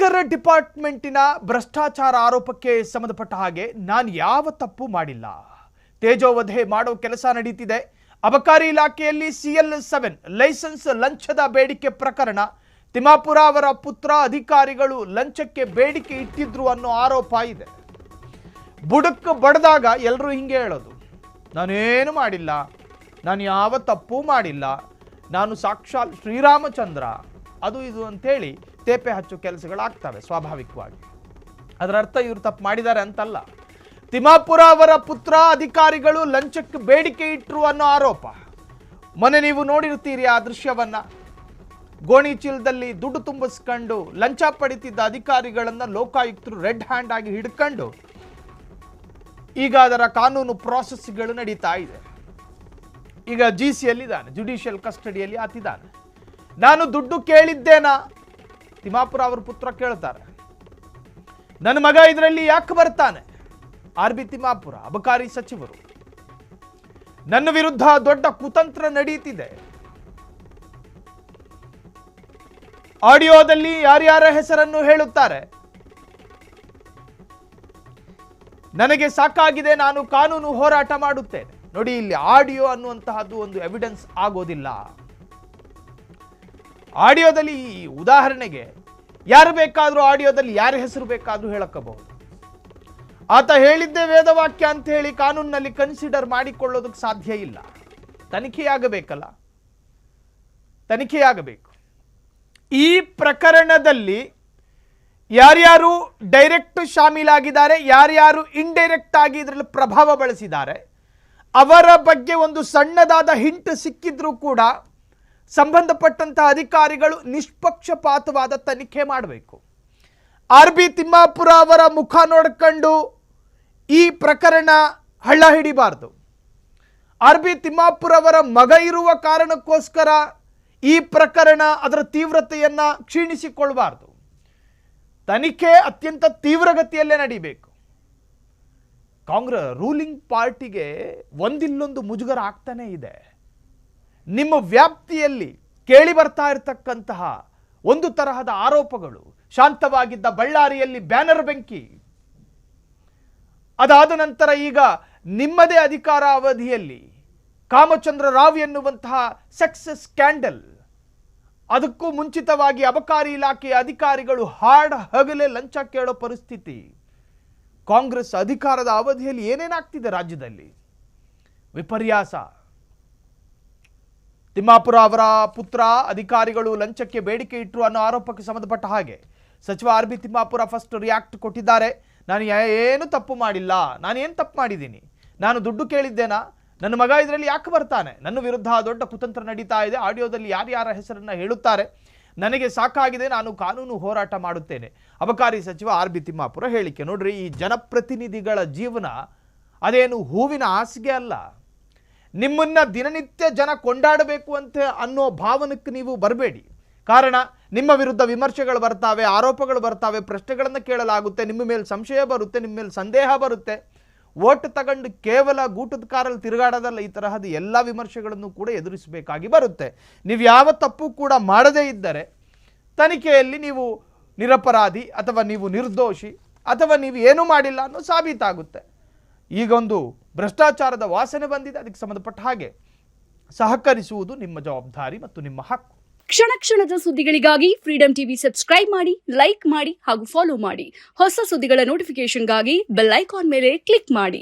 ಆಯ್ಕರ್ ಡಿಪಾರ್ಟ್ಮೆಂಟಿನ ಭ್ರಷ್ಟಾಚಾರ ಆರೋಪಕ್ಕೆ ಸಂಬಂಧಪಟ್ಟ ಹಾಗೆ ನಾನು ಯಾವ ತಪ್ಪು ಮಾಡಿಲ್ಲ. ತೇಜೋವಧೆ ಮಾಡೋ ಕೆಲಸ ನಡೀತಿದೆ. ಅಬಕಾರಿ ಇಲಾಖೆಯಲ್ಲಿ CL7 ಲೈಸೆನ್ಸ್ ಲಂಚದ ಬೇಡಿಕೆ ಪ್ರಕರಣ. ತಿಮ್ಮಾಪುರ ಅವರ ಪುತ್ರ ಅಧಿಕಾರಿಗಳು ಲಂಚಕ್ಕೆ ಬೇಡಿಕೆ ಇಟ್ಟಿದ್ರು ಅನ್ನೋ ಆರೋಪ ಇದೆ. ಬುಡಕ್ಕೆ ಬಡದಾಗ ಎಲ್ಲರೂ ಹಿಂಗೆ ಹೇಳೋದು, ನಾನೇನು ಮಾಡಿಲ್ಲ, ನಾನು ಯಾವ ತಪ್ಪು ಮಾಡಿಲ್ಲ, ನಾನು ಸಾಕ್ಷಾತ್ ಶ್ರೀರಾಮಚಂದ್ರ, ಅದು ಇದು ಅಂತೇಳಿ ತೇಪೆ ಹಚ್ಚೋ ಕೆಲಸಗಳಾಗ್ತವೆ ಸ್ವಾಭಾವಿಕವಾಗಿ. ಅದರ ಅರ್ಥ ಇವರು ತಪ್ಪು ಮಾಡಿದ್ದಾರೆ ಅಂತಲ್ಲ. ತಿಮ್ಮಾಪುರ ಅವರ ಪುತ್ರ ಅಧಿಕಾರಿಗಳು ಲಂಚಕ್ಕೆ ಬೇಡಿಕೆ ಇಟ್ಟರು ಅನ್ನೋ ಆರೋಪ. ಮೊನ್ನೆ ನೀವು ನೋಡಿರ್ತೀರಿ ಆ ದೃಶ್ಯವನ್ನ. ಗೋಣಿ ಚೀಲದಲ್ಲಿ ದುಡ್ಡು ತುಂಬಿಸ್ಕೊಂಡು ಲಂಚ ಪಡಿತಿದ್ದ ಅಧಿಕಾರಿಗಳನ್ನ ಲೋಕಾಯುಕ್ತರು ರೆಡ್ ಹ್ಯಾಂಡ್ ಆಗಿ ಹಿಡ್ಕೊಂಡು ಈಗ ಅದರ ಕಾನೂನು ಪ್ರಾಸೆಸ್ಗಳು ನಡೀತಾ ಇದೆ. ಈಗ GCಯಲ್ಲಿದ್ದಾನೆ, ಜುಡಿಷಿಯಲ್ ಕಸ್ಟಡಿಯಲ್ಲಿ ಆತಿದ್ದಾನೆ. ನಾನು ದುಡ್ಡು ಕೇಳಿದ್ದೇನಾ? ತಿಮ್ಮಾಪುರ ಅವರ ಪುತ್ರ ಕೇಳ್ತಾರೆ. ನನ್ನ ಮಗ ಇದರಲ್ಲಿ ಯಾಕೆ ಬರ್ತಾನೆ? RB ತಿಮ್ಮಾಪುರ ಅಬಕಾರಿ ಸಚಿವರು. ನನ್ನ ವಿರುದ್ಧ ದೊಡ್ಡ ಕುತಂತ್ರ ನಡೀತಿದೆ. ಆಡಿಯೋದಲ್ಲಿ ಯಾರ್ಯಾರ ಹೆಸರನ್ನು ಹೇಳುತ್ತಾರೆ. ನನಗೆ ಸಾಕಾಗಿದೆ, ನಾನು ಕಾನೂನು ಹೋರಾಟ ಮಾಡುತ್ತೇನೆ. ನೋಡಿ, ಇಲ್ಲಿ ಆಡಿಯೋ ಅನ್ನುವಂತಹದ್ದು ಒಂದು ಎವಿಡೆನ್ಸ್ ಆಗೋದಿಲ್ಲ. ಆಡಿಯೋದಲ್ಲಿ ಉದಾಹರಣೆಗೆ ಯಾರು ಬೇಕಾದರೂ ಆಡಿಯೋದಲ್ಲಿ ಯಾರ ಹೆಸರು ಬೇಕಾದರೂ ಹೇಳಕ್ಕಬಹುದು. ಆತ ಹೇಳಿದ್ದೇ ವೇದವಾಕ್ಯ ಅಂತ ಹೇಳಿ ಕಾನೂನಿನಲ್ಲಿ ಕನ್ಸಿಡರ್ ಮಾಡಿಕೊಳ್ಳೋದಕ್ಕೆ ಸಾಧ್ಯ ಇಲ್ಲ. ತನಿಖೆಯಾಗಬೇಕಲ್ಲ, ತನಿಖೆಯಾಗಬೇಕು. ಈ ಪ್ರಕರಣದಲ್ಲಿ ಯಾರ್ಯಾರು ಡೈರೆಕ್ಟ್ ಶಾಮೀಲಾಗಿದ್ದಾರೆ, ಯಾರ್ಯಾರು ಇಂಡೈರೆಕ್ಟ್ ಆಗಿ ಇದರಲ್ಲಿ ಪ್ರಭಾವ ಬಳಸಿದ್ದಾರೆ, ಅವರ ಬಗ್ಗೆ ಒಂದು ಸಣ್ಣದಾದ ಹಿಂಟ್ ಸಿಕ್ಕಿದ್ರೂ ಕೂಡ ಸಂಬಂಧಪಟ್ಟಂತಹ ಅಧಿಕಾರಿಗಳು ನಿಷ್ಪಕ್ಷಪಾತವಾದ ತನಿಖೆ ಮಾಡಬೇಕು. RB ತಿಮ್ಮಾಪುರ ಅವರ ಮುಖ ನೋಡ್ಕೊಂಡು ಈ ಪ್ರಕರಣ ಹಳ್ಳ ಹಿಡಿಬಾರ್ದು. RB ತಿಮ್ಮಾಪುರ ಅವರ ಮಗ ಇರುವ ಕಾರಣಕ್ಕೋಸ್ಕರ ಈ ಪ್ರಕರಣ ಅದರ ತೀವ್ರತೆಯನ್ನ ಕ್ಷೀಣಿಸಿಕೊಳ್ಳಬಾರ್ದು. ತನಿಖೆ ಅತ್ಯಂತ ತೀವ್ರಗತಿಯಲ್ಲೇ ನಡೀಬೇಕು. ಕಾಂಗ್ರೆಸ್ ರೂಲಿಂಗ್ ಪಾರ್ಟಿಗೆ ಒಂದಿಲ್ಲೊಂದು ಮುಜುಗರ ಆಗ್ತಾನೆ ಇದೆ. ನಿಮ್ಮ ವ್ಯಾಪ್ತಿಯಲ್ಲಿ ಕೇಳಿ ಬರ್ತಾ ಇರತಕ್ಕಂತಹ ಒಂದು ತರಹದ ಆರೋಪಗಳು. ಶಾಂತವಾಗಿದ್ದ ಬಳ್ಳಾರಿಯಲ್ಲಿ ಬ್ಯಾನರ್ ಬೆಂಕಿ, ಅದಾದ ನಂತರ ಈಗ ನಿಮ್ಮದೇ ಅಧಿಕಾರ ಅವಧಿಯಲ್ಲಿ ಕಾಮಚಂದ್ರ ರಾವ್ ಎನ್ನುವಂತಹ ಸೆಕ್ಸ್ ಸ್ಕ್ಯಾಂಡಲ್, ಅದಕ್ಕೂ ಮುಂಚಿತವಾಗಿ ಅಬಕಾರಿ ಇಲಾಖೆಯ ಅಧಿಕಾರಿಗಳು ಹಗಲೇ ಲಂಚ ಕೇಳೋ ಪರಿಸ್ಥಿತಿ. ಕಾಂಗ್ರೆಸ್ ಅಧಿಕಾರದ ಅವಧಿಯಲ್ಲಿ ಏನೇನಾಗ್ತಿದೆ ರಾಜ್ಯದಲ್ಲಿ, ವಿಪರ್ಯಾಸ. ತಿಮ್ಮಾಪುರ ಅವರ ಪುತ್ರ ಅಧಿಕಾರಿಗಳು ಲಂಚಕ್ಕೆ ಬೇಡಿಕೆ ಇಟ್ಟರು ಅನ್ನೋ ಆರೋಪಕ್ಕೆ ಸಂಬಂಧಪಟ್ಟ ಹಾಗೆ ಸಚಿವ RB ತಿಮ್ಮಾಪುರ ಫಸ್ಟ್ ರಿಯಾಕ್ಟ್ ಕೊಟ್ಟಿದ್ದಾರೆ. ನಾನು ಏನು ತಪ್ಪು ಮಾಡಿಲ್ಲ, ನಾನೇನು ತಪ್ಪು ಮಾಡಿದ್ದೀನಿ, ನಾನು ದುಡ್ಡು ಕೇಳಿದ್ದೇನಾ, ನನ್ನ ಮಗ ಇದರಲ್ಲಿ ಯಾಕೆ ಬರ್ತಾನೆ, ನನ್ನ ವಿರುದ್ಧ ದೊಡ್ಡ ಕುತಂತ್ರ ನಡೀತಾ ಇದೆ, ಆಡಿಯೋದಲ್ಲಿ ಯಾರ್ಯಾರ ಹೆಸರನ್ನ ಹೇಳುತ್ತಾರೆ, ನನಗೆ ಸಾಕಾಗಿದೆ, ನಾನು ಕಾನೂನು ಹೋರಾಟ ಮಾಡುತ್ತೇನೆ. ಅಬಕಾರಿ ಸಚಿವ RB ತಿಮ್ಮಾಪುರ ಹೇಳಿಕೆ. ನೋಡ್ರಿ, ಈ ಜನಪ್ರತಿನಿಧಿಗಳ ಜೀವನ ಅದೇನು ಹೂವಿನ ಹಾಸಿಗೆ ಅಲ್ಲ. ನಿಮ್ಮನ್ನ ದಿನನಿತ್ಯ ಜನ ಕೊಂಡಾಡಬೇಕು ಅಂತ ಅನ್ನೋ ಭಾವನಕ್ಕೆ ನೀವು ಬರಬೇಡಿ. ಕಾರಣ, ನಿಮ್ಮ ವಿರುದ್ಧ ವಿಮರ್ಶೆಗಳು ಬರ್ತಾವೆ, ಆರೋಪಗಳು ಬರ್ತಾವೆ, ಪ್ರಶ್ನೆಗಳನ್ನು ಕೇಳಲಾಗುತ್ತೆ, ನಿಮ್ಮ ಮೇಲೆ ಸಂಶಯ ಬರುತ್ತೆ, ನಿಮ್ಮ ಮೇಲೆ ಸಂದೇಹ ಬರುತ್ತೆ. ಓಟ್ ತಗೊಂಡು ಕೇವಲ ಗೂಟದ ಕಾರಲ್ಲಿ ತಿರುಗಾಡೋದಲ್ಲ, ಈ ತರಹದ ಎಲ್ಲ ವಿಮರ್ಶೆಗಳನ್ನು ಕೂಡ ಎದುರಿಸಬೇಕಾಗಿ ಬರುತ್ತೆ. ನೀವು ಯಾವ ತಪ್ಪು ಕೂಡ ಮಾಡದೇ ಇದ್ದರೆ ತನಿಖೆಯಲ್ಲಿ ನೀವು ನಿರಪರಾಧಿ ಅಥವಾ ನೀವು ನಿರ್ದೋಷಿ ಅಥವಾ ನೀವು ಏನೂ ಮಾಡಿಲ್ಲ ಅನ್ನೋ ಸಾಬೀತಾಗುತ್ತೆ. ಈಗೊಂದು ಭ್ರಷ್ಟಾಚಾರದ ವಾಸನೆ ಬಂದಿದೆ, ಅದಕ್ಕೆ ಸಂಬಂಧಪಟ್ಟ ಹಾಗೆ ಸಹಕರಿಸುವುದು ನಿಮ್ಮ ಜವಾಬ್ದಾರಿ ಮತ್ತು ನಿಮ್ಮ ಹಕ್ಕು. ಕ್ಷಣ ಕ್ಷಣದ ಸುದ್ದಿಗಳಿಗಾಗಿ ಫ್ರೀಡಂ ಟಿವಿ ಸಬ್ಸ್ಕ್ರೈಬ್ ಮಾಡಿ, ಲೈಕ್ ಮಾಡಿ ಹಾಗೂ ಫಾಲೋ ಮಾಡಿ. ಹೊಸ ಸುದ್ದಿಗಳ ನೋಟಿಫಿಕೇಶನ್ಗಾಗಿ ಬೆಲ್ ಐಕಾನ್ ಮೇಲೆ ಕ್ಲಿಕ್ ಮಾಡಿ.